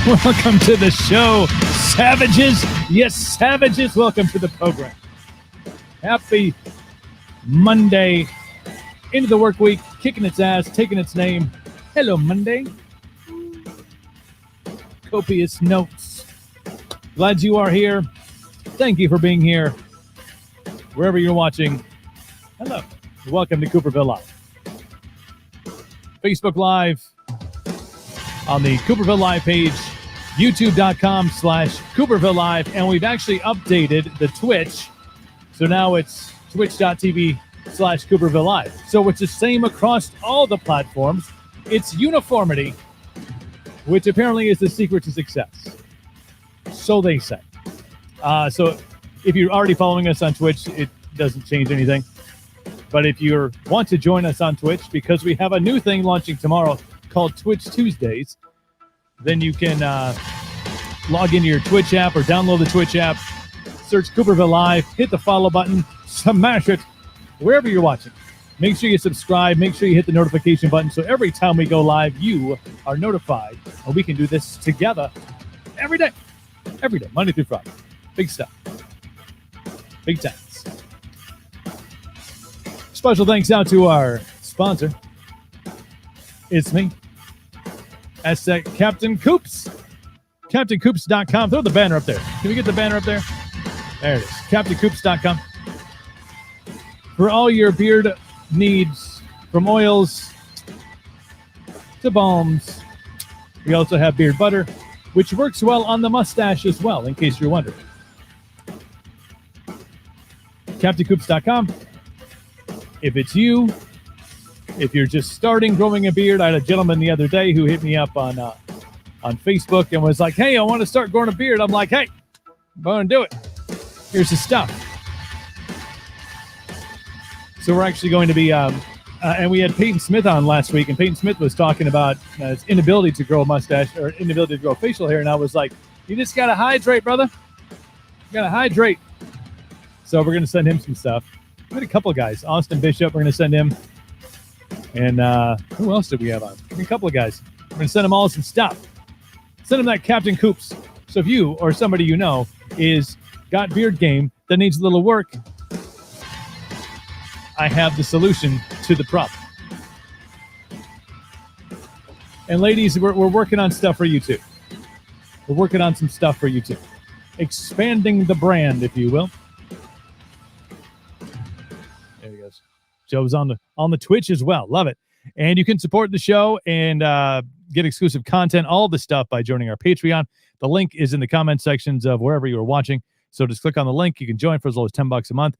Welcome to the show, savages. Yes, savages. Welcome to the program. Happy Monday. Into the work week, kicking its ass, taking its name. Hello, Monday. Copious notes. Glad you are here. Thank you for being here. Wherever you're watching, hello. Welcome to Cooperville Live. Facebook Live on the Cooperville Live page, youtube.com/Cooperville Live. And we've actually updated the Twitch. So now it's twitch.tv/Cooperville Live. So it's the same across all the platforms. It's uniformity, which apparently is the secret to success. So they say. So if you're already following us on Twitch, it doesn't change anything. But if you want to join us on Twitch, because we have a new thing launching tomorrow called Twitch Tuesdays, then you can log into your Twitch app or download the Twitch app, search Cooperville Live, hit the follow button, smash it wherever you're watching. Make sure you subscribe. Make sure you hit the notification button so every time we go live, you are notified. And we can do this together every day. Every day, Monday through Friday. Big stuff. Big times. Special thanks out to our sponsor. It's me. That's Captain Coops. CaptainCoops.com. Throw the banner up there. Can we get the banner up there? There it is. CaptainCoops.com. For all your beard needs, from oils to balms. We also have beard butter, which works well on the mustache as well, in case you're wondering. CaptainCoops.com. If it's you, if you're just starting growing a beard, I had a gentleman the other day who hit me up on Facebook and was like, hey, I want to start growing a beard. I'm like, hey, I'm going to do it. Here's the stuff. So we're actually going to be, and we had Peyton Smith on last week, and Peyton Smith was talking about his inability to grow a mustache or inability to grow facial hair, and I was like, you just got to hydrate, brother. You got to hydrate. So we're going to send him some stuff. We had a couple of guys. Austin Bishop, we're going to send him. And who else did we have on? A couple of guys. We're going to send them all some stuff. Send them that Captain Coops. So if you or somebody you know is got beard game that needs a little work, I have the solution to the problem. And ladies, we're working on stuff for you too. We're working on some stuff for you too. Expanding the brand, if you will. There he goes. Joe's on the Twitch as well. Love it. And you can support the show and get exclusive content, all the stuff by joining our Patreon. The link is in the comment sections of wherever you are watching. So just click on the link. You can join for as low as $10 a month.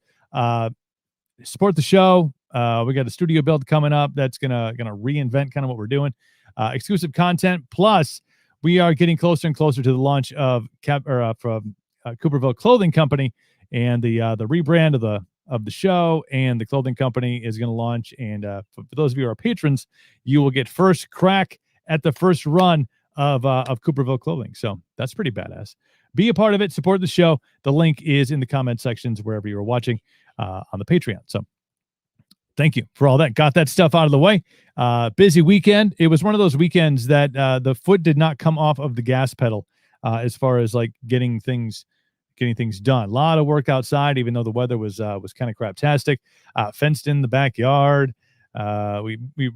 Support the show. We got a studio build coming up that's gonna reinvent kind of what we're doing. Exclusive content. Plus, we are getting closer and closer to the launch of Cooperville Clothing Company, and the rebrand of the show and the clothing company is going to launch. And for those of you who are patrons, you will get first crack at the first run of Cooperville Clothing. So that's pretty badass. Be a part of it. Support the show. The link is in the comment sections wherever you are watching on the Patreon. So thank you for all that. Got that stuff out of the way. Busy weekend. It was one of those weekends that the foot did not come off of the gas pedal as far as like getting things done. A lot of work outside, even though the weather was kind of craptastic. Fenced in the backyard. We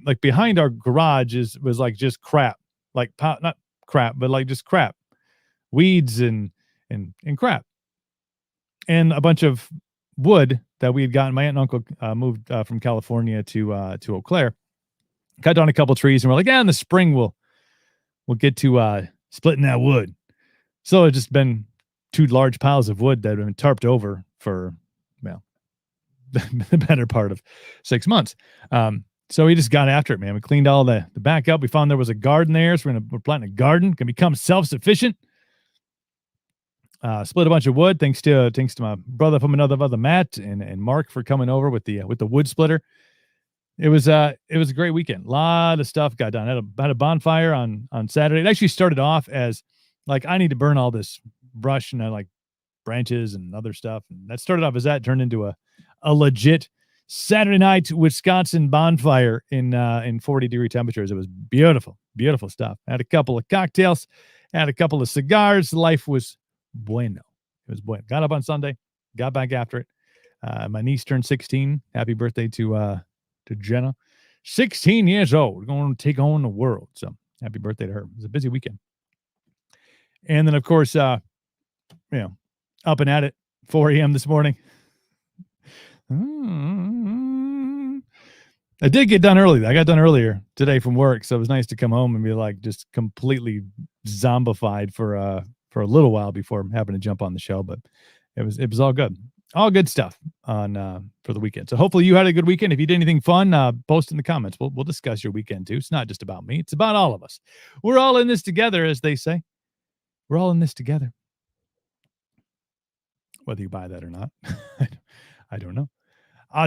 like behind our garage was like just crap, like not crap, but like just crap, weeds and crap, and a bunch of wood that we had gotten. My aunt and uncle moved from California to Eau Claire. Cut down a couple trees, and we're like, yeah, in the spring we'll get to splitting that wood. So it's just been two large piles of wood that have been tarped over for, well, the better part of 6 months. So we just got after it, man. We cleaned all the back up. We found there was a garden there, so we're planting a garden. Can become self-sufficient. Split a bunch of wood thanks to my brother from another brother, Matt, and Mark for coming over with the wood splitter. It was a great weekend. A lot of stuff got done. Had a bonfire on Saturday. It actually started off as like, I need to burn all this brush and like branches and other stuff. And that started off as that, turned into a legit Saturday night Wisconsin bonfire in 40-degree temperatures. It was beautiful, beautiful stuff. Had a couple of cocktails, had a couple of cigars. Life was bueno. It was bueno. Got up on Sunday, got back after it. My niece turned 16. Happy birthday to Jenna. 16 years old. We're going to take on the world. So happy birthday to her. It was a busy weekend. And then, of course, up and at it, 4 a.m. this morning. I did get done early. I got done earlier today from work, so it was nice to come home and be like just completely zombified for a little while before having to jump on the show. But it was all good. All good stuff on for the weekend. So hopefully you had a good weekend. If you did anything fun, post in the comments. We'll discuss your weekend too. It's not just about me. It's about all of us. We're all in this together, as they say. We're all in this together. Whether you buy that or not, I don't know.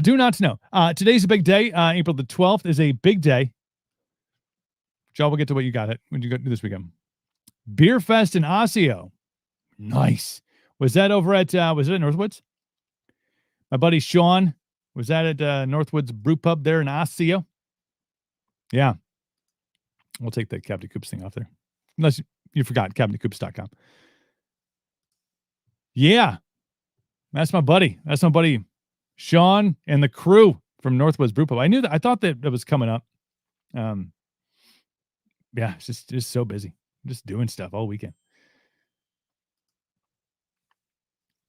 Do not know. Today's a big day. April the 12th is a big day. Joe, we'll get to what you got it when you go to this weekend. Beer Fest in Osseo. Nice. Was that over at Northwoods? My buddy Sean, was that at Northwoods Brew Pub there in Osseo? Yeah. We'll take the Captain Coops thing off there. Unless you forgot, CaptainCoops.com. Yeah. That's my buddy. Sean and the crew from Northwoods Brew Pub. I thought that it was coming up. Yeah, it's just so busy. Just doing stuff all weekend.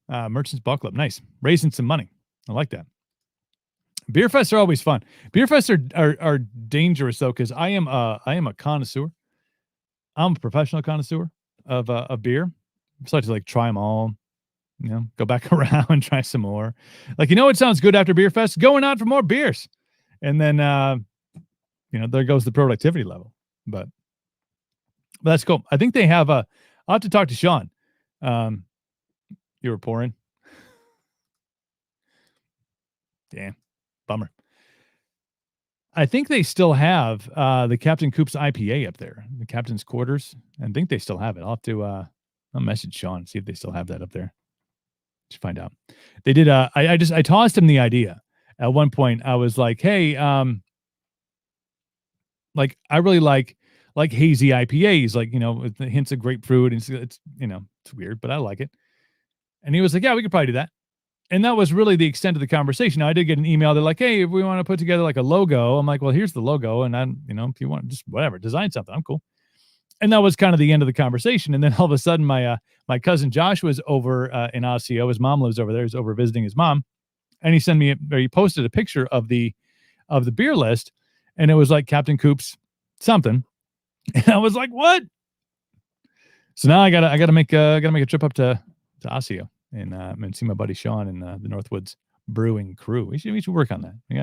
Merchants Ball Club. Nice. Raising some money. I like that. Beer fests are always fun. Beer fests are dangerous though, because I am a connoisseur. I'm a professional connoisseur of beer. So I like to like try them all. Go back around and try some more. Like, it sounds good after Beer Fest? Going out for more beers. And then, there goes the productivity level. But that's cool. I think they have I'll have to talk to Sean. You were pouring. Damn. Bummer. I think they still have the Captain Coops IPA up there. The Captain's Quarters. I think they still have it. I'll have to I'll message Sean, see if they still have that up there. Just find out. They did. I tossed him the idea at one point. I was like, hey, like I really like hazy IPAs, like, with the hints of grapefruit. And it's weird, but I like it. And he was like, yeah, we could probably do that. And that was really the extent of the conversation. Now, I did get an email. They're like, hey, if we want to put together like a logo, I'm like, well, here's the logo. And I'm, if you want just whatever, design something, I'm cool. And that was kind of the end of the conversation. And then all of a sudden, my cousin Josh was over in Osseo. His mom lives over there. He's over visiting his mom, and he posted a picture of the beer list, and it was like Captain Coops something, and I was like, what? So now I gotta make a trip up to Osseo and see my buddy Sean and the Northwoods Brewing crew. We should work on that. We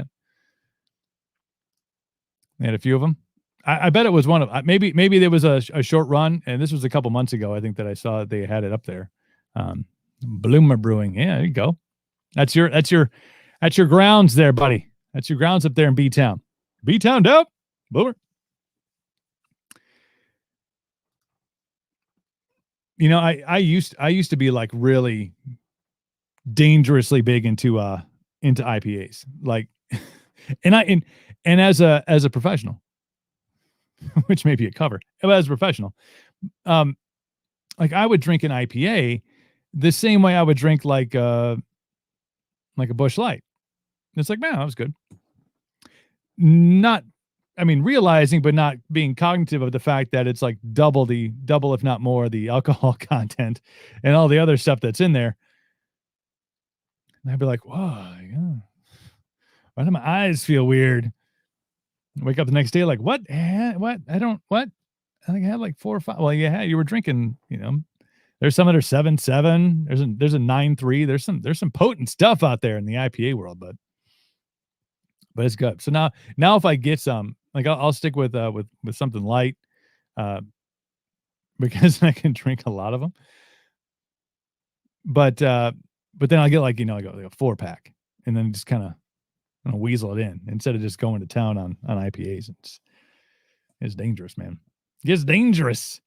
had a few of them. I bet it was one of maybe there was a short run, and this was a couple months ago. I think that I saw that they had it up there. Bloomer Brewing. Yeah, there you go. That's your grounds there, buddy. That's your grounds up there in B-Town. B-Town dope. Boomer. I used to be like really dangerously big into IPAs. Like and as a professional, which may be a cover, but as a professional, like I would drink an IPA the same way I would drink like a Busch Light. It's like, man, that was good. Realizing, but not being cognitive of the fact that it's like double, if not more, the alcohol content and all the other stuff that's in there. And I'd be like, whoa, yeah. Why do my eyes feel weird? Wake up the next day like, what? What? I think I had like 4 or 5. Well, yeah, you were drinking, there's some that are 7.7. There's a 9.3. There's some potent stuff out there in the IPA world, but it's good. So now if I get some, like I'll stick with something light, because I can drink a lot of them. But then I'll get like, I go like a 4-pack and then just kind of weasel it in instead of just going to town on IPAs. It's dangerous, man. It gets dangerous.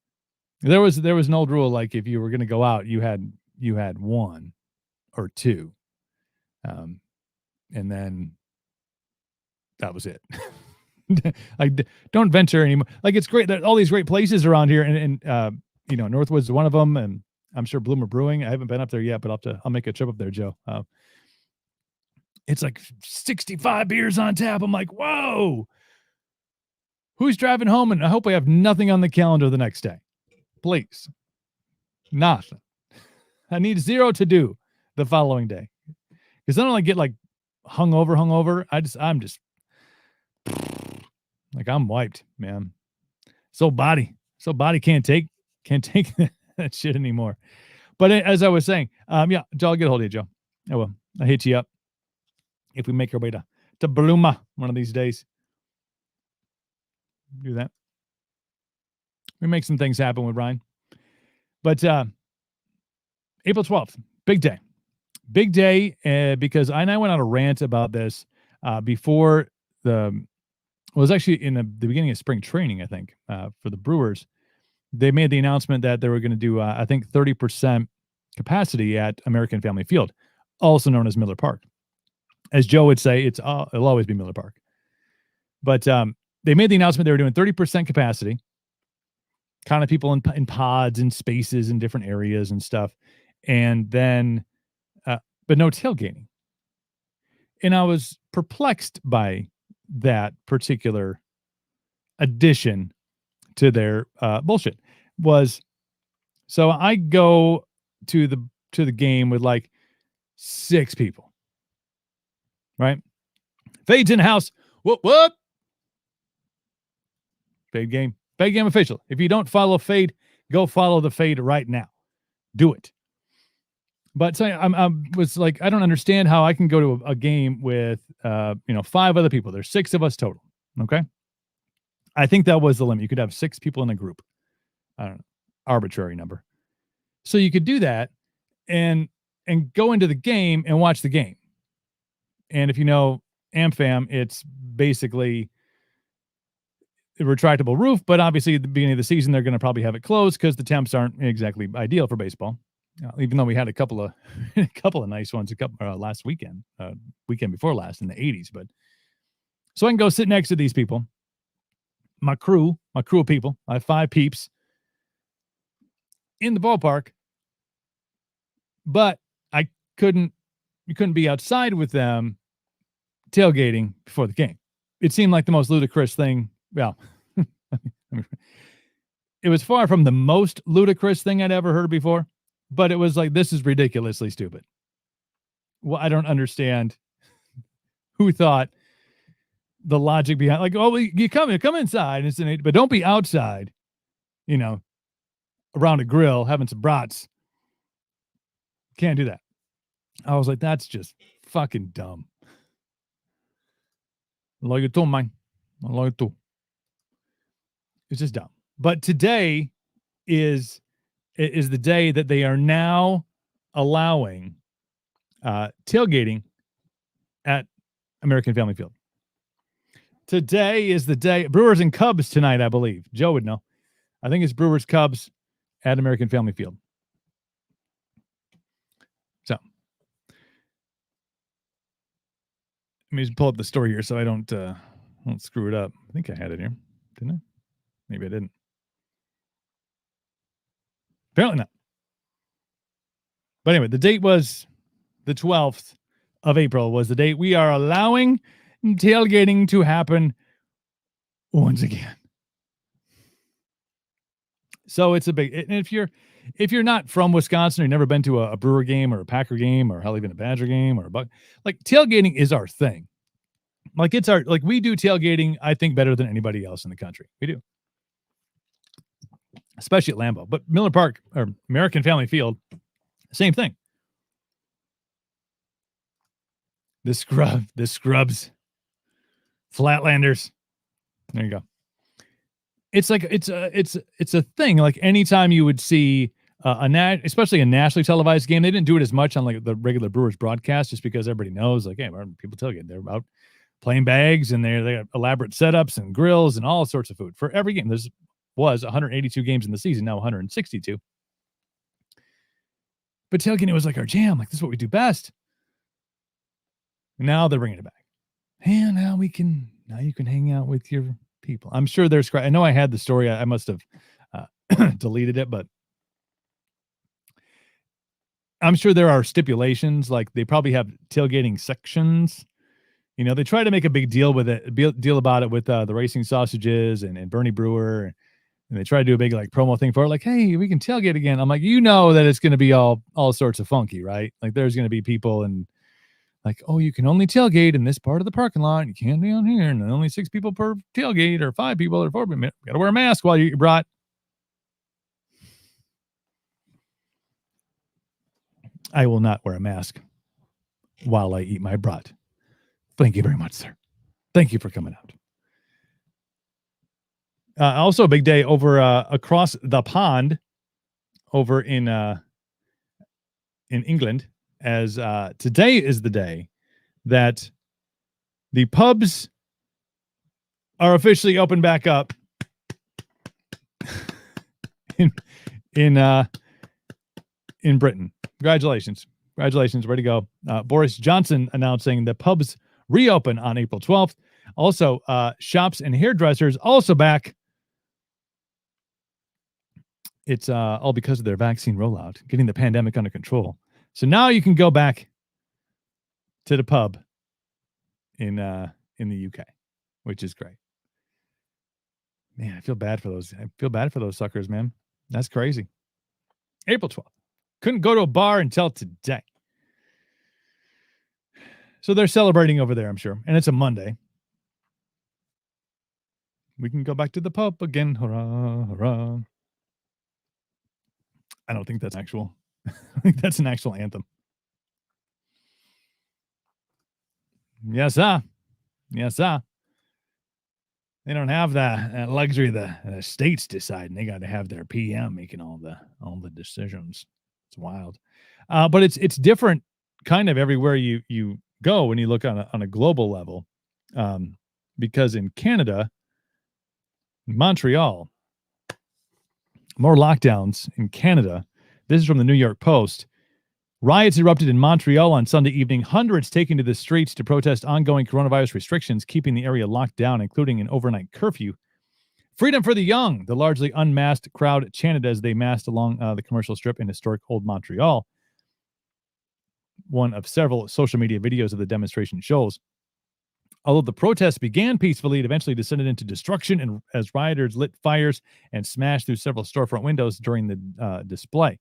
There was an old rule, like if you were going to go out, you had 1 or 2, and then that was it. Like, don't venture anymore. Like, it's great that all these great places around here, and Northwood's is one of them, and I'm sure Bloomer Brewing. I haven't been up there yet, but I'll make a trip up there, Joe. It's like 65 beers on tap. I'm like, whoa. Who's driving home? And I hope I have nothing on the calendar the next day. Please. Nothing. I need zero to do the following day. Because I don't like get like hungover. I'm just like, I'm wiped, man. So body can't take that shit anymore. But as I was saying, yeah, Joe, I'll get a hold of you, Joe. I will. I'll hit you up if we make our way to Bluma one of these days. Do that. We make some things happen with Ryan. But April 12th, big day. Big day because I went on a rant about this before it was actually in the beginning of spring training, I think, for the Brewers. They made the announcement that they were going to do, I think, 30% capacity at American Family Field, also known as Miller Park. As Joe would say, it'll always be Miller Park. But they made the announcement they were doing 30% capacity, kind of people in pods and spaces in different areas and stuff. And then, but no tailgating. And I was perplexed by that particular addition to their bullshit. So I go to the game with like 6 people, right? Fade's in the house. Whoop. Fade game official. If you don't follow Fade, go follow the Fade right now. Do it. But so I was like, I don't understand how I can go to a game with 5 other people. There's 6 of us total. Okay. I think that was the limit. You could have 6 people in a group. I don't know, arbitrary number. So you could do that and go into the game and watch the game. And if you know AmFam, it's basically a retractable roof, but obviously at the beginning of the season, they're going to probably have it closed because the temps aren't exactly ideal for baseball. Even though we had a couple of nice ones last weekend before last in the 80s. But so I can go sit next to these people, my crew of people. I have 5 peeps in the ballpark, but you couldn't be outside with them tailgating before the game. It seemed like the most ludicrous thing. Well, it was far from the most ludicrous thing I'd ever heard before. But it was like, this is ridiculously stupid. Well, I don't understand who thought the logic behind, like, oh, you come inside, but don't be outside, around a grill having some brats. Can't do that. I was like, that's just fucking dumb. Like you too, man. Like you too. It's just dumb. But today is the day that they are now allowing tailgating at American Family Field. Today is the day. Brewers and Cubs tonight, I believe. Joe would know. I think it's Brewers Cubs at American Family Field. So let me just pull up the story here so I don't screw it up. I think I had it here. Didn't I? Maybe I didn't. Apparently not. But anyway, the date was the 12th of April was the date we are allowing tailgating to happen once again. So it's a big, and if you're not from Wisconsin or you've never been to a Brewer game or a Packer game or hell, even a Badger game or like tailgating is our thing. Like we do tailgating, I think, better than anybody else in the country. We do. Especially at Lambeau, but Miller Park or American Family Field, same thing. The Scrubs, Flatlanders. There you go. It's like it's a thing. Like anytime you would see especially a nationally televised game, they didn't do it as much on like the regular Brewers broadcast, just because everybody knows, like, hey, people tailgate. They're out playing bags and they got elaborate setups and grills and all sorts of food for every game. There's was 182 games in the season, now 162. But tailgating was like our jam. Like, this is what we do best. Now they're bringing it back. And now you can hang out with your people. I'm sure there's, I know I had the story. I must have deleted it, but I'm sure there are stipulations. Like they probably have tailgating sections. You know, they try to make a big deal with it, deal about it with the racing sausages and Bernie Brewer. And they try to do a big like promo thing for it. Like, hey, we can tailgate again. I'm like, you know, that it's going to be all sorts of funky, right? Like there's going to be people and like, oh, you can only tailgate in this part of the parking lot. You can't be on here. And only 6 people per tailgate or 5 people or 4 people. Got to wear a mask while you're brought. I will not wear a mask while I eat my brat. Thank you very much, sir. Thank you for coming out. Also, a big day over across the pond over in England, as today is the day that the pubs are officially open back up in Britain. Congratulations. Way to go. Boris Johnson announcing the pubs reopen on April 12th. Also, shops and hairdressers also back. It's all because of their vaccine rollout, getting the pandemic under control. So now you can go back to the pub in the UK, which is great. Man, I feel bad for those. Suckers, man. That's crazy. April 12th. Couldn't go to a bar until today. So they're celebrating over there, I'm sure. And it's a Monday. We can go back to the pub again. Hurrah, hurrah. I don't think that's actual. I think that's an actual anthem. Yes, sir. Yes, sir. They don't have the luxury of the states deciding. They got to have their PM making all the decisions. It's wild. But it's different kind of everywhere you go when you look on a global level. Because in Canada, Montreal, more lockdowns in Canada. This is from the New York Post. Riots erupted in Montreal on Sunday evening, hundreds taking to the streets to protest ongoing coronavirus restrictions, keeping the area locked down, including an overnight curfew. Freedom for the young, the largely unmasked crowd chanted as they massed along the commercial strip in historic Old Montreal. One of several social media videos of the demonstration shows. Although the protests began peacefully, it eventually descended into destruction and as rioters lit fires and smashed through several storefront windows during the display.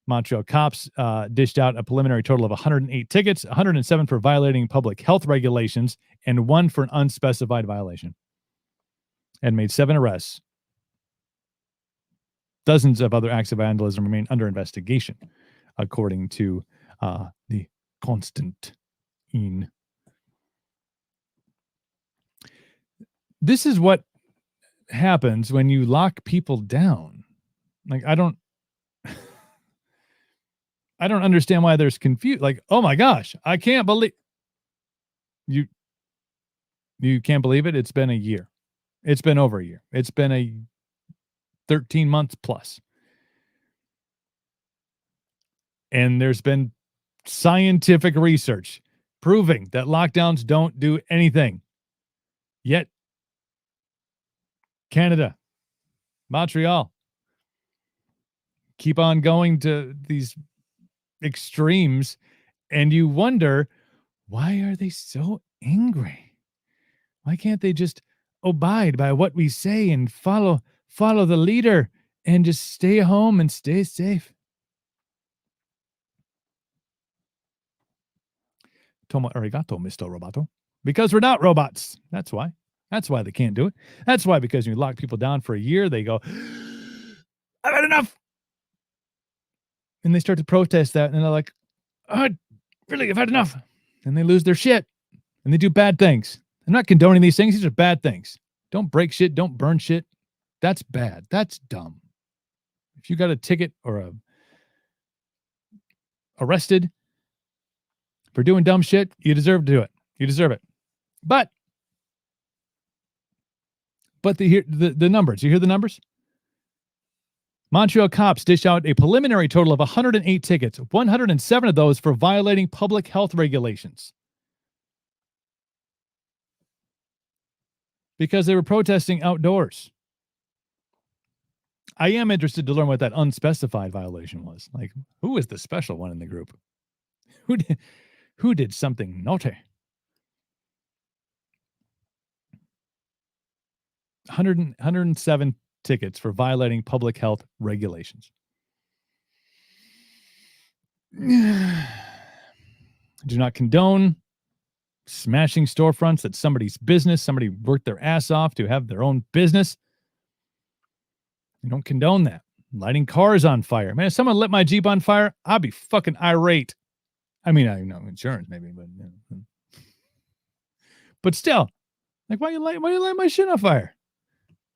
Montreal cops dished out a preliminary total of 108 tickets, 107 for violating public health regulations, and 1 for an unspecified violation, and made 7 arrests. Dozens of other acts of vandalism remain under investigation, according to the Constantine. This is what happens when you lock people down. Like, I don't understand why there's confusion. Like, oh my gosh, I can't believe you can't believe it. It's been a year. It's been over a year. It's been a 13 months plus. And there's been scientific research proving that lockdowns don't do anything. Yet Canada, Montreal, keep on going to these extremes, and you wonder, why are they so angry? Why can't they just abide by what we say and follow the leader and just stay home and stay safe? Tomo arigato, Mr. Roboto. Because we're not robots. That's why. That's why they can't do it. That's why, because you lock people down for a year, they go, I've had enough. And they start to protest that, and they're like, oh, really, I've had enough. And they lose their shit, and they do bad things. I'm not condoning these things. These are bad things. Don't break shit. Don't burn shit. That's bad. That's dumb. If you got a ticket or arrested for doing dumb shit, you deserve to do it. You deserve it. But the numbers. You hear the numbers? Montreal cops dished out a preliminary total of 108 tickets, 107 of those for violating public health regulations. because they were protesting outdoors. I am interested to learn what that unspecified violation was. Like, who was the special one in the group? Who did something naughty? 107 tickets for violating public health regulations. Do not condone smashing storefronts. That's somebody's business. Somebody worked their ass off to have their own business. You don't condone that. Lighting cars on fire. Man, if someone lit my Jeep on fire, I'd be fucking irate. I mean, I know insurance maybe, but still, like, why you light my shit on fire?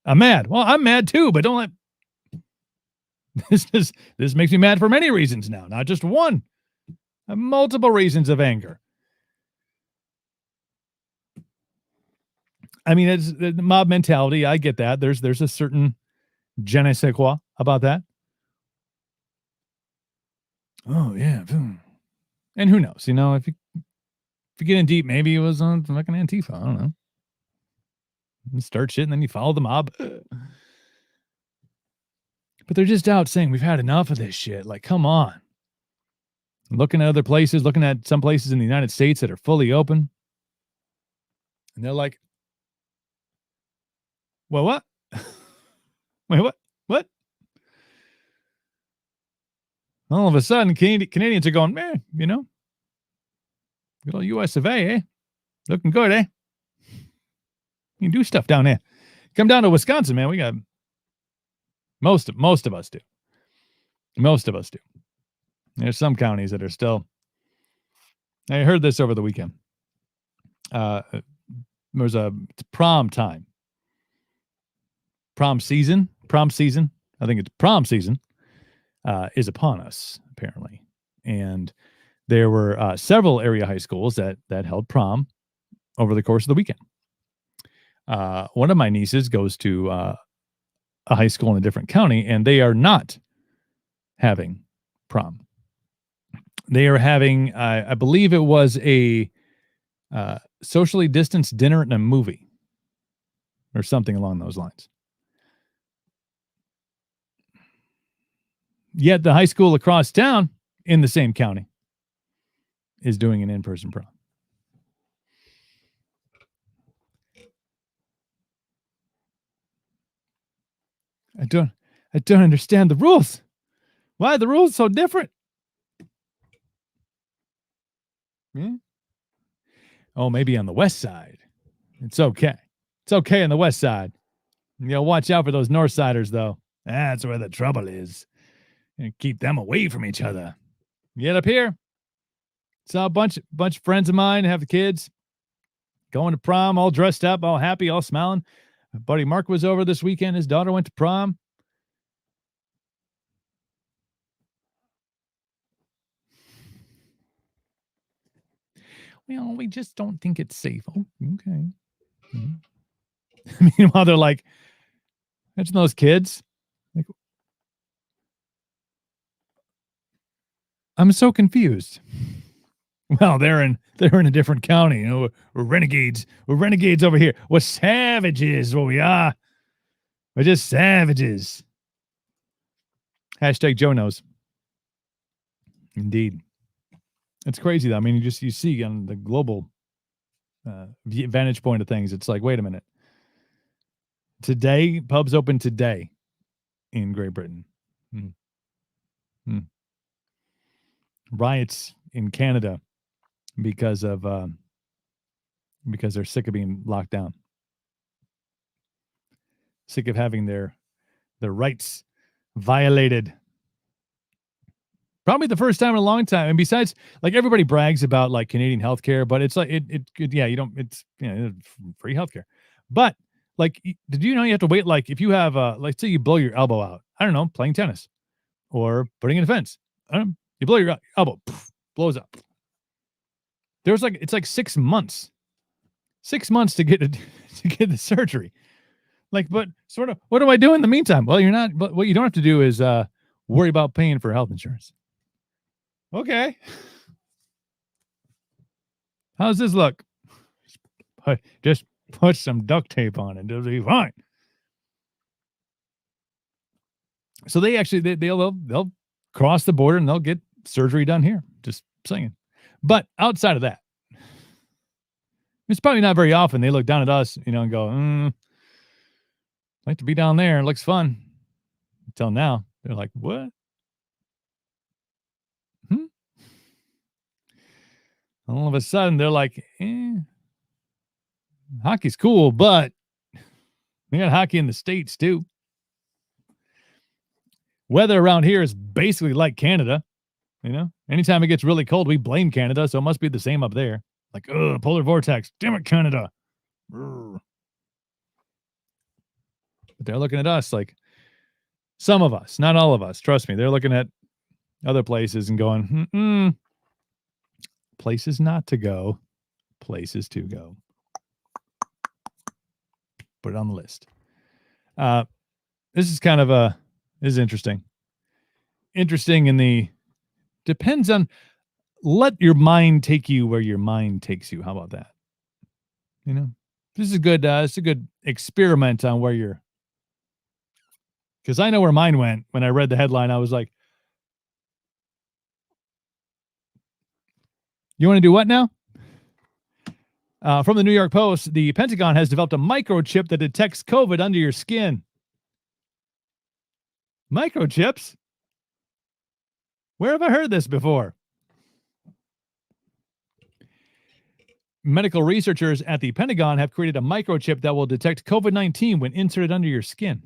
I'm mad. Well, I'm mad too, but don't let this makes me mad for many reasons now, not just one. I have multiple reasons of anger. I mean, it's the mob mentality. I get that. There's a certain je ne sais quoi about that. Oh yeah, and who knows? You know, if you get in deep, maybe it was on fucking Antifa. I don't know. You start shit and then you follow the mob. But they're just out saying we've had enough of this shit. Like, come on. Looking at other places, looking at some places in the United States that are fully open, and they're like, well, what? Wait, what? What? All of a sudden, Canadians are going, man, you know, good old US of A, eh? Looking good, eh? You can do stuff down there. Come down to Wisconsin, man. We got most of us do. Most of us do. There's some counties that are still. I heard this over the weekend. There's it's prom time. Prom season. I think it's prom season is upon us, apparently. And there were several area high schools that held prom over the course of the weekend. One of my nieces goes to a high school in a different county, and they are not having prom. They are having, I believe it was a socially distanced dinner and a movie or something along those lines. Yet the high school across town in the same county is doing an in-person prom. I don't understand the rules. Why are the rules so different? Yeah. Oh, maybe on the west side. It's okay. It's okay on the west side. You know, watch out for those north siders, though. That's where the trouble is. And keep them away from each other. Get up here. Saw a bunch of friends of mine have the kids going to prom, all dressed up, all happy, all smiling. My buddy Mark was over this weekend. His daughter went to prom. Well, we just don't think it's safe. Oh, okay. Mm-hmm. Meanwhile, they're like, imagine those kids. Like, I'm so confused. Well, they're in a different county. You know, we're renegades. We're renegades over here. We're savages. What we are. We're just savages. Hashtag Joe knows. Indeed. It's crazy though. I mean, you see on the global vantage point of things, it's like, wait a minute. Today, pubs open today in Great Britain. Riots in Canada because they're sick of being locked down. Sick of having their rights violated. Probably the first time in a long time. And besides, like, everybody brags about like Canadian healthcare, but it's like it's free healthcare. But like, did you know you have to wait? Like, if you have like, say you blow your elbow out, I don't know, playing tennis or putting in a fence. I don't know, you blow your elbow, blows up. There's like, it's like 6 months. 6 months to get the surgery. Like, but sort of, what do I do in the meantime? Well, but what you don't have to do is worry about paying for health insurance. Okay. How's this look? Just Put some duct tape on it. It'll be fine. So they actually they'll cross the border and they'll get surgery done here. Just saying. But outside of that, it's probably not very often they look down at us, and go, like to be down there. It looks fun. Until now, they're like, what? All of a sudden, they're like, hockey's cool, but we got hockey in the States too. Weather around here is basically like Canada. Anytime it gets really cold, we blame Canada, so it must be the same up there. Like, polar vortex. Damn it, Canada. But they're looking at us like, some of us, not all of us. Trust me, they're looking at other places and going, places not to go, places to go. Put it on the list. This is kind of this is interesting. Interesting in the, depends on, let your mind take you where your mind takes you. How about that? This is a good, it's a good experiment on where you're, because I know where mine went when I read the headline. I was like, you want to do what now? From the New York Post, the Pentagon has developed a microchip that detects COVID under your skin. Microchips? Where have I heard this before? Medical researchers at the Pentagon have created a microchip that will detect COVID-19 when inserted under your skin.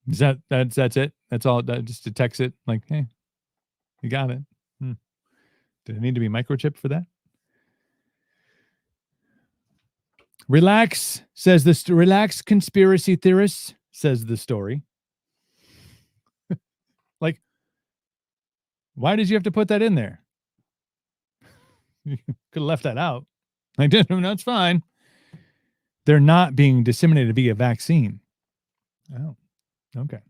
Is that's it? That's all? That just detects it? Like, hey, you got it. Did it need to be microchipped for that? Relax, says this. Relax, conspiracy theorists, says the story. Like, why did you have to put that in there? You could have left that out. I did. That's fine. They're not being disseminated via vaccine. Oh, okay.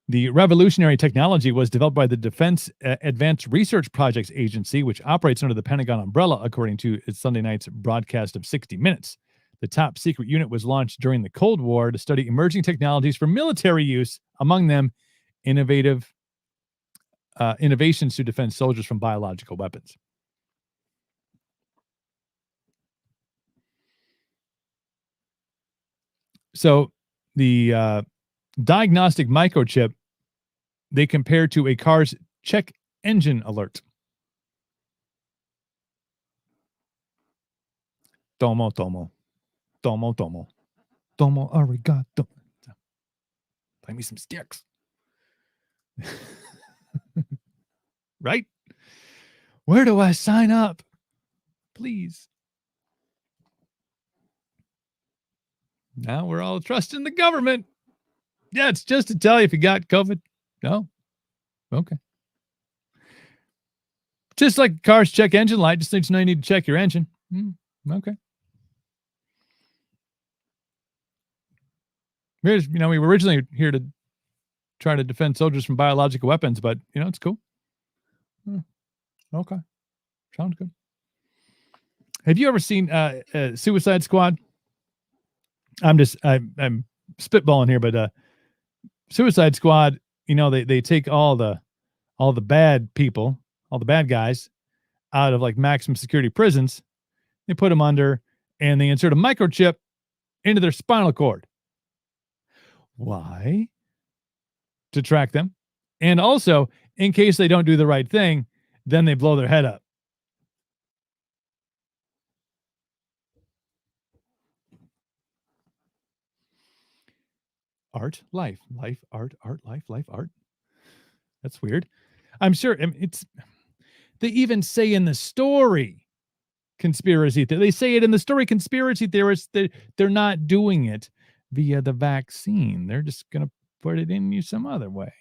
The revolutionary technology was developed by the Defense Advanced Research Projects Agency, which operates under the Pentagon umbrella, according to its Sunday night's broadcast of 60 Minutes. The top secret unit was launched during the Cold War to study emerging technologies for military use, among them innovations to defend soldiers from biological weapons. So the diagnostic microchip, they compare to a car's check engine alert. Tomo, tomo. Tomo, tomo. Tomo arigato. Buy me some sticks. Right? Where do I sign up? Please. Now we're all trusting the government. Yeah, it's just to tell you if you got COVID. No. Okay. Just like cars check engine light, just so you need to check your engine. Okay. We were originally here to try to defend soldiers from biological weapons, but it's cool. Okay. Sounds good. Have you ever seen Suicide Squad? I'm spitballing here, but Suicide Squad, they take all the bad people, all the bad guys out of like maximum security prisons. They put them under and they insert a microchip into their spinal cord. Why? To track them. And also, in case they don't do the right thing, then they blow their head up. Art, life, art, life, art. That's weird. I'm sure they even say in the story, conspiracy. They say it in the story, conspiracy theorists, they're not doing it via the vaccine. They're just going to put it in you some other way.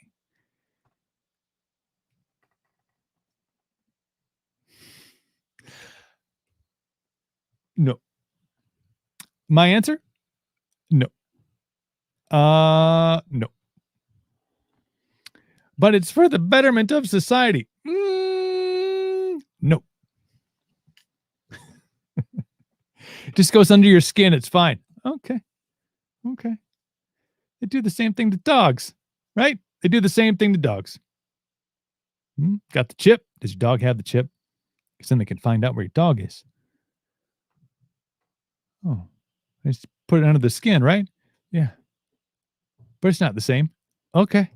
No. My answer? No. No. but it's for the betterment of society. No. Just goes under your skin. It's fine. Okay. They do the same thing to dogs, right? They do the same thing to dogs. Got the chip. Does your dog have the chip? Because then they can find out where your dog is. Oh, they just put it under the skin, right? Yeah. But it's not the same. Okay.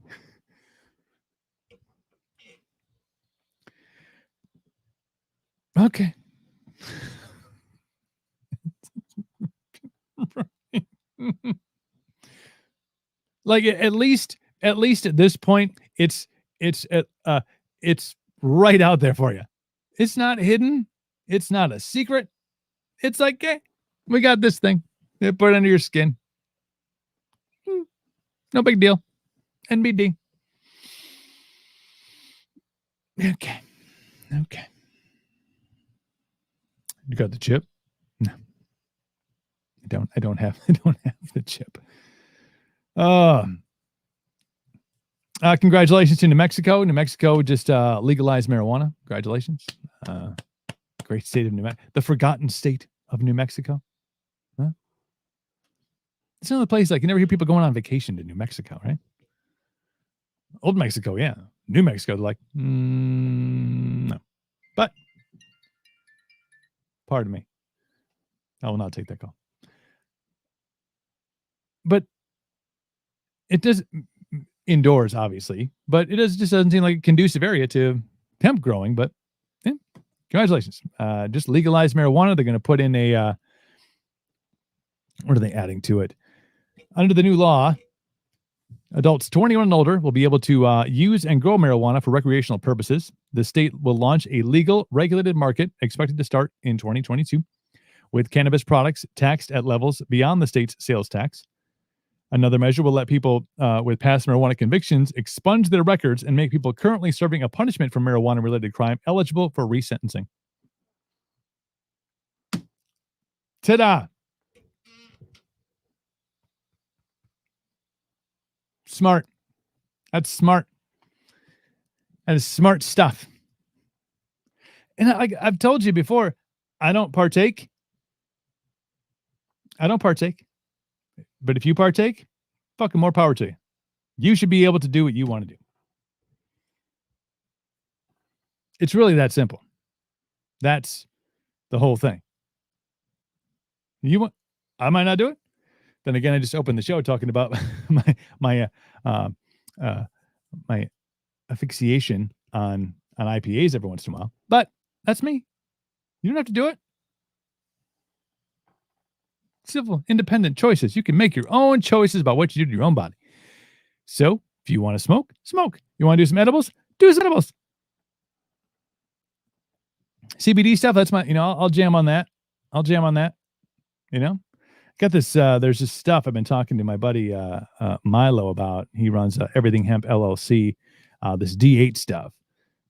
Okay. Like at least at this point, it's right out there for you. It's not hidden. It's not a secret. It's like, hey, we got this thing. They put it under your skin. No big deal. NBD. Okay. You got the chip? No. I don't have the chip. Congratulations to New Mexico. New Mexico just legalized marijuana. Congratulations. Great state of New Mexico. The forgotten state of New Mexico. Huh? It's another place like you never hear people going on vacation to New Mexico, right? Old Mexico, yeah. New Mexico, they're like, no. But, pardon me. I will not take that call. But it does indoors, obviously, but it just doesn't seem like a conducive area to hemp growing. But yeah, congratulations. Just legalized marijuana. They're going to put in a, what are they adding to it? Under the new law, adults 21 and older will be able to use and grow marijuana for recreational purposes. The state will launch a legal, regulated market expected to start in 2022 with cannabis products taxed at levels beyond the state's sales tax. Another measure will let people with past marijuana convictions expunge their records and make people currently serving a punishment for marijuana-related crime eligible for resentencing. Ta-da! Smart. That's smart. That is smart stuff. And I've told you before, I don't partake. But if you partake, fucking more power to you. You should be able to do what you want to do. It's really that simple. That's the whole thing. I might not do it. Then again, I just opened the show talking about my asphyxiation on IPAs every once in a while. But that's me. You don't have to do it. Civil, independent choices. You can make your own choices about what you do to your own body. So, if you want to smoke, smoke. You want to do some edibles? Do some edibles. CBD stuff, that's my, I'll jam on that. Got this, there's this stuff I've been talking to my buddy Milo about. He runs Everything Hemp LLC, this D8 stuff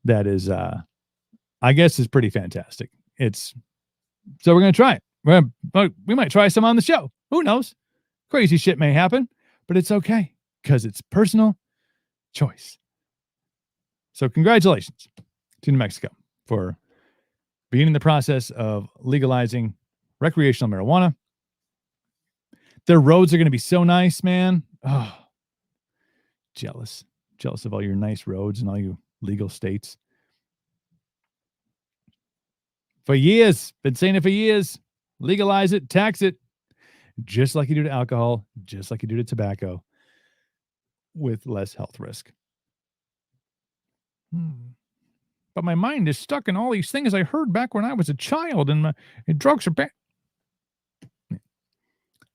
that is, I guess is pretty fantastic. So we're going to try it. We might try some on the show. Who knows? Crazy shit may happen, but it's okay because it's personal choice. So congratulations to New Mexico for beginning the process of legalizing recreational marijuana. Their roads are going to be so nice, man. Oh, jealous of all your nice roads and all you legal states. For years, been saying it for years. Legalize it, tax it, just like you do to alcohol, just like you do to tobacco, with less health risk. But my mind is stuck in all these things I heard back when I was a child, and drugs are bad.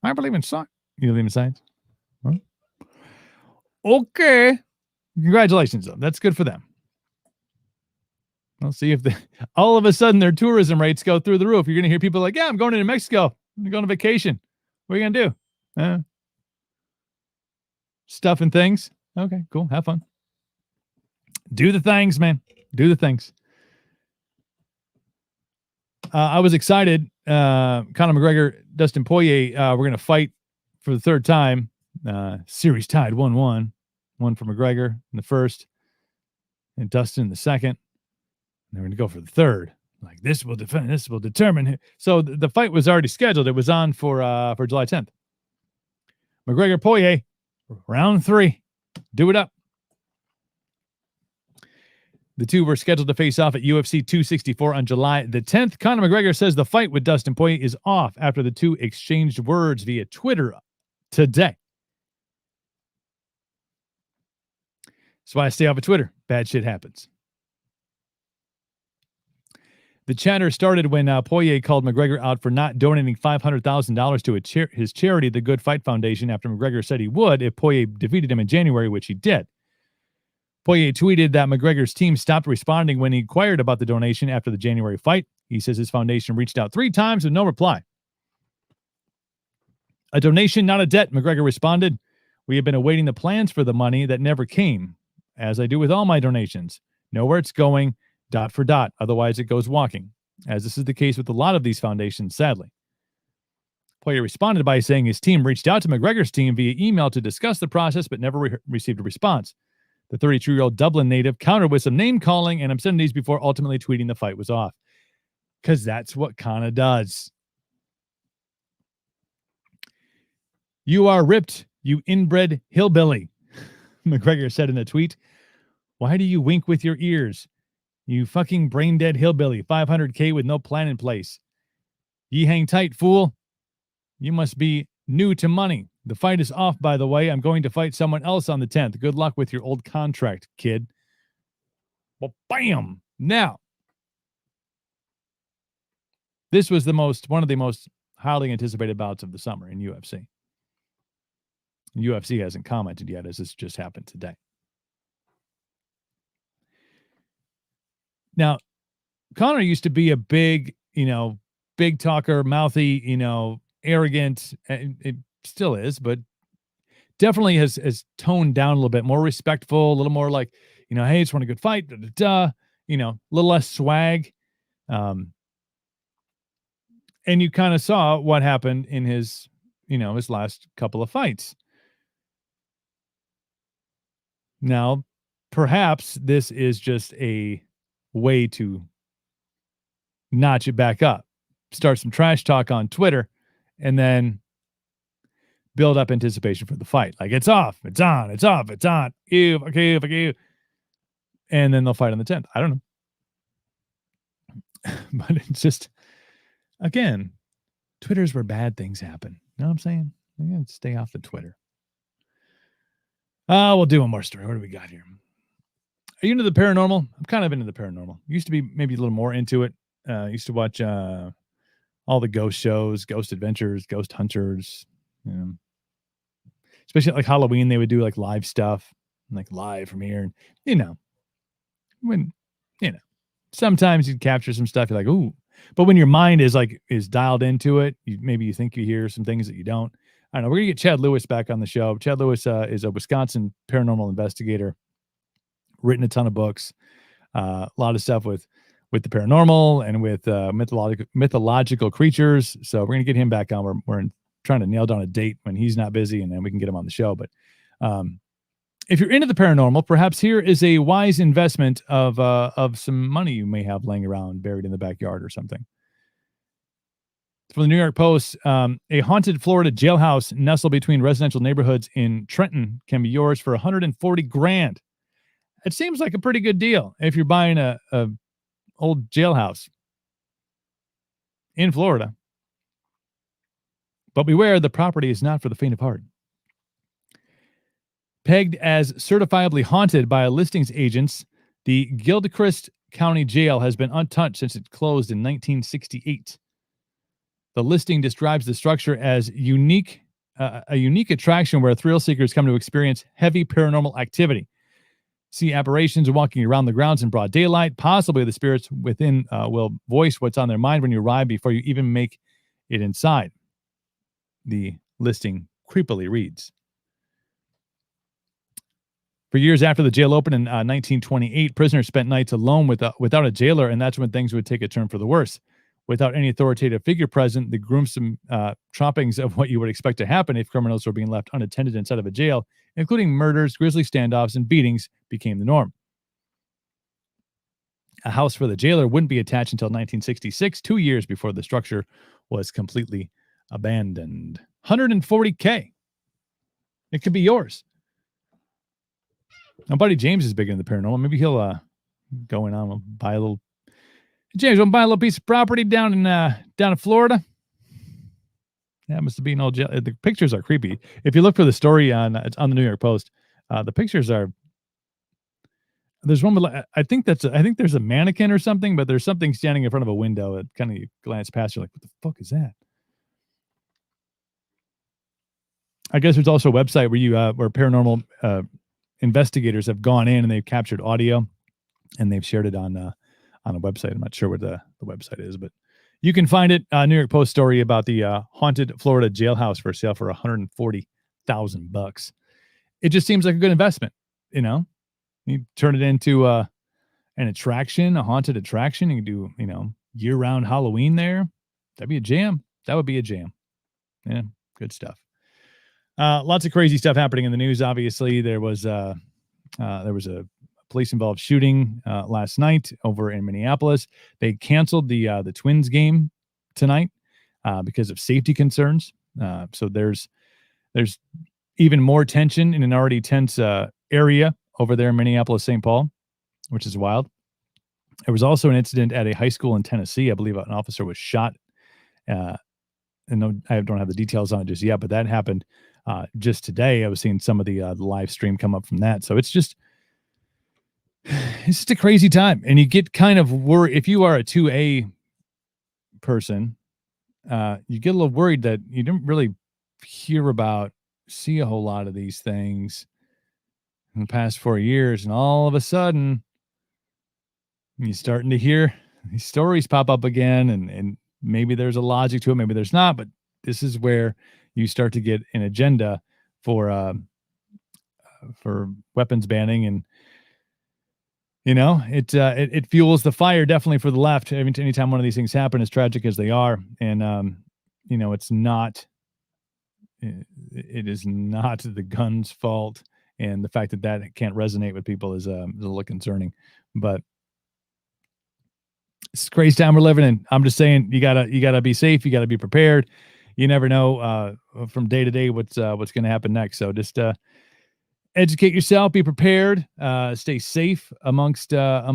I believe in science. You believe in science? Huh? Okay. Congratulations, though. That's good for them. We'll see if all of a sudden their tourism rates go through the roof. You're going to hear people like, yeah, I'm going to New Mexico. I'm going on vacation. What are you going to do? Stuff and things. Okay, cool. Have fun. Do the things, man. Do the things. I was excited. Conor McGregor, Dustin Poirier, we're going to fight for the third time. Series tied 1-1. One for McGregor in the first. and Dustin in the second. And they're going to go for the third. Like, this will determine. So the fight was already scheduled. It was on for July 10th. McGregor Poirier, round 3. Do it up. The two were scheduled to face off at UFC 264 on July the 10th. Conor McGregor says the fight with Dustin Poirier is off after the two exchanged words via Twitter today. That's why I stay off of Twitter. Bad shit happens. The chatter started when Poirier called McGregor out for not donating $500,000 to his charity, the Good Fight Foundation, after McGregor said he would if Poirier defeated him in January, which he did. Poirier tweeted that McGregor's team stopped responding when he inquired about the donation after the January fight. He says his foundation reached out 3 times with no reply. A donation, not a debt, McGregor responded. We have been awaiting the plans for the money that never came, as I do with all my donations. Know where it's going, dot for dot. Otherwise, it goes walking, as this is the case with a lot of these foundations, sadly. Poirier responded by saying his team reached out to McGregor's team via email to discuss the process, but never received a response. The 32-year-old Dublin native countered with some name-calling and obscenities before ultimately tweeting the fight was off. Because that's what Conor does. You are ripped, you inbred hillbilly, McGregor said in a tweet. Why do you wink with your ears? You fucking brain-dead hillbilly, 500K with no plan in place. Ye hang tight, fool. You must be new to money. The fight is off, by the way. I'm going to fight someone else on the 10th. Good luck with your old contract, kid. Well, bam! Now, this was one of the most highly anticipated bouts of the summer in UFC. UFC hasn't commented yet, as this just happened today. Now, Conor used to be a big talker, mouthy, arrogant. It still is, but definitely has toned down a little bit, more respectful, a little more like, hey, just want a good fight, a little less swag. And you kind of saw what happened in his last couple of fights. Now, perhaps this is just a way to notch it back up, start some trash talk on Twitter, and then build up anticipation for the fight. Like, it's off, it's on, it's off, it's on. Fuck you. And then they'll fight on the 10th. I don't know. But it's just, again, Twitter's where bad things happen. You know what I'm saying? You gotta stay off the Twitter. We'll do one more story. What do we got here? Are you into the paranormal? I'm kind of into the paranormal. Used to be maybe a little more into it. Used to watch all the ghost shows, Ghost Adventures, Ghost Hunters. Especially like Halloween, they would do like live stuff, like live from here. And sometimes you'd capture some stuff. You're like, ooh. But when your mind is dialed into it, maybe you think you hear some things that you don't. I don't know. We're going to get Chad Lewis back on the show. Chad Lewis is a Wisconsin paranormal investigator, written a ton of books, a lot of stuff with the paranormal and with mythological creatures. So we're going to get him back on. We're trying to nail down a date when he's not busy, and then we can get him on the show. But if you're into the paranormal, perhaps here is a wise investment of some money you may have laying around buried in the backyard or something. From the New York Post, a haunted Florida jailhouse nestled between residential neighborhoods in Trenton can be yours for $140,000. It seems like a pretty good deal if you're buying a old jailhouse in Florida. But beware, the property is not for the faint of heart. Pegged as certifiably haunted by listings agents, the Gilchrist County Jail has been untouched since it closed in 1968. The listing describes the structure as a unique attraction where thrill seekers come to experience heavy paranormal activity. See apparitions walking around the grounds in broad daylight. Possibly the spirits within will voice what's on their mind when you arrive before you even make it inside. The listing creepily reads. For years after the jail opened in 1928, prisoners spent nights alone without a jailer, and that's when things would take a turn for the worse. Without any authoritative figure present, the gruesome trappings of what you would expect to happen if criminals were being left unattended inside of a jail, including murders, grisly standoffs, and beatings, became the norm. A house for the jailer wouldn't be attached until 1966, 2 years before the structure was completely abandoned. $140K. It could be yours. My buddy James is big into the paranormal. Maybe he'll go in on, buy a little. James, want to buy a little piece of property down in Florida? That must be an old jail. The pictures are creepy. If you look for the story it's on the New York Post, the pictures are. There's one. I think there's a mannequin or something, but there's something standing in front of a window. That kind of you glance past, you're like, what the fuck is that? I guess there's also a website where paranormal investigators have gone in and they've captured audio and they've shared it on a website. I'm not sure what the website is, but you can find it. New York Post story about the haunted Florida jailhouse for sale for $140,000. It just seems like a good investment. You turn it into an attraction, a haunted attraction. You can do year-round Halloween there. That'd be a jam. That would be a jam. Yeah, good stuff. Lots of crazy stuff happening in the news. Obviously, there was a police-involved shooting last night over in Minneapolis. They canceled the Twins game tonight because of safety concerns. So there's even more tension in an already tense area over there in Minneapolis, St. Paul, which is wild. There was also an incident at a high school in Tennessee. I believe an officer was shot. And I don't have the details on it just yet, but that happened just today. I was seeing some of the live stream come up from that. So it's just a crazy time. And you get kind of worried if you are a 2A person, you get a little worried that you didn't really see a whole lot of these things in the past 4 years. And all of a sudden you're starting to hear these stories pop up again. And maybe there's a logic to it. Maybe there's not, but this is where you start to get an agenda for weapons banning. And, it fuels the fire definitely for the left. Anytime one of these things happen, as tragic as they are. And, it's not, it is not the gun's fault. And the fact that can't resonate with people is a little concerning, but it's a crazy time we're living in. I'm just saying you gotta be safe. You gotta be prepared. You never know from day to day what's going to happen next. So just educate yourself, be prepared, stay safe amongst the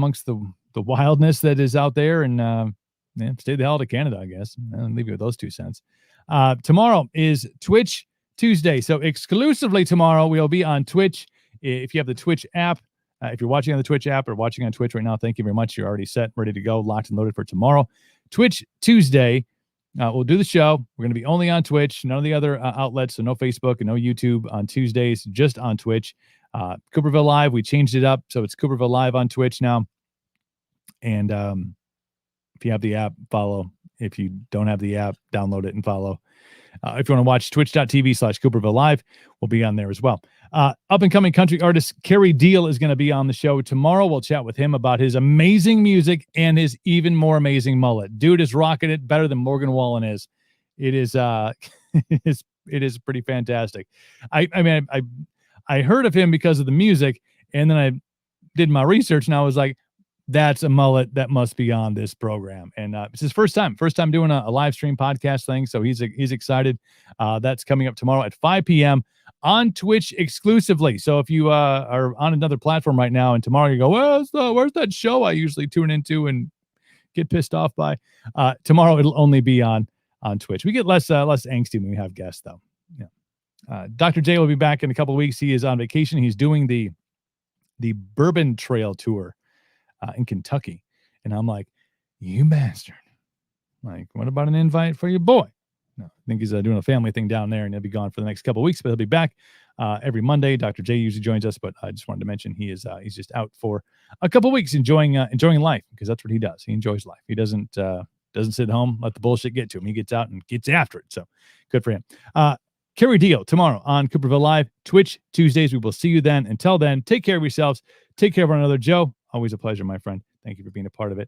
wildness that is out there, and stay the hell out of Canada, I guess. I'll leave you with those 2 cents. Tomorrow is Twitch Tuesday. So exclusively tomorrow, we'll be on Twitch. If you have the Twitch app, if you're watching on the Twitch app or watching on Twitch right now, thank you very much. You're already set, ready to go, locked and loaded for tomorrow. Twitch Tuesday, we'll do the show. We're going to be only on Twitch, none of the other outlets, so no Facebook and no YouTube on Tuesdays, just on Twitch. Cooperville Live, we changed it up, so it's Cooperville Live on Twitch now. And if you have the app, follow. If you don't have the app, download it and follow. If you want to watch twitch.tv/Cooperville Live, we'll be on there as well. Up-and-coming country artist Kerry Deal is going to be on the show tomorrow. We'll chat with him about his amazing music and his even more amazing mullet. Dude is rocking it better than Morgan Wallen is. It is it is pretty fantastic. I heard of him because of the music, and then I did my research, and I was like, that's a mullet that must be on this program. And it's his first time doing a live stream podcast thing. So he's excited. That's coming up tomorrow at 5 p.m. on Twitch exclusively. So if you are on another platform right now and tomorrow you go, where's that show I usually tune into and get pissed off by? Tomorrow it'll only be on Twitch. We get less angsty when we have guests, though. Yeah. Dr. J will be back in a couple of weeks. He is on vacation. He's doing the Bourbon Trail tour in Kentucky. And I'm like, you bastard. Like, what about an invite for your boy? No, I think he's doing a family thing down there, and he'll be gone for the next couple of weeks, but he'll be back every Monday. Dr. J usually joins us, but I just wanted to mention he's just out for a couple of weeks enjoying life, because that's what he does. He enjoys life. He doesn't sit home, let the bullshit get to him. He gets out and gets after it. So good for him. Kerry Deal tomorrow on Cooperville Live. Twitch Tuesdays. We will see you then. Until then, take care of yourselves. Take care of one another. Joe, always a pleasure, my friend. Thank you for being a part of it.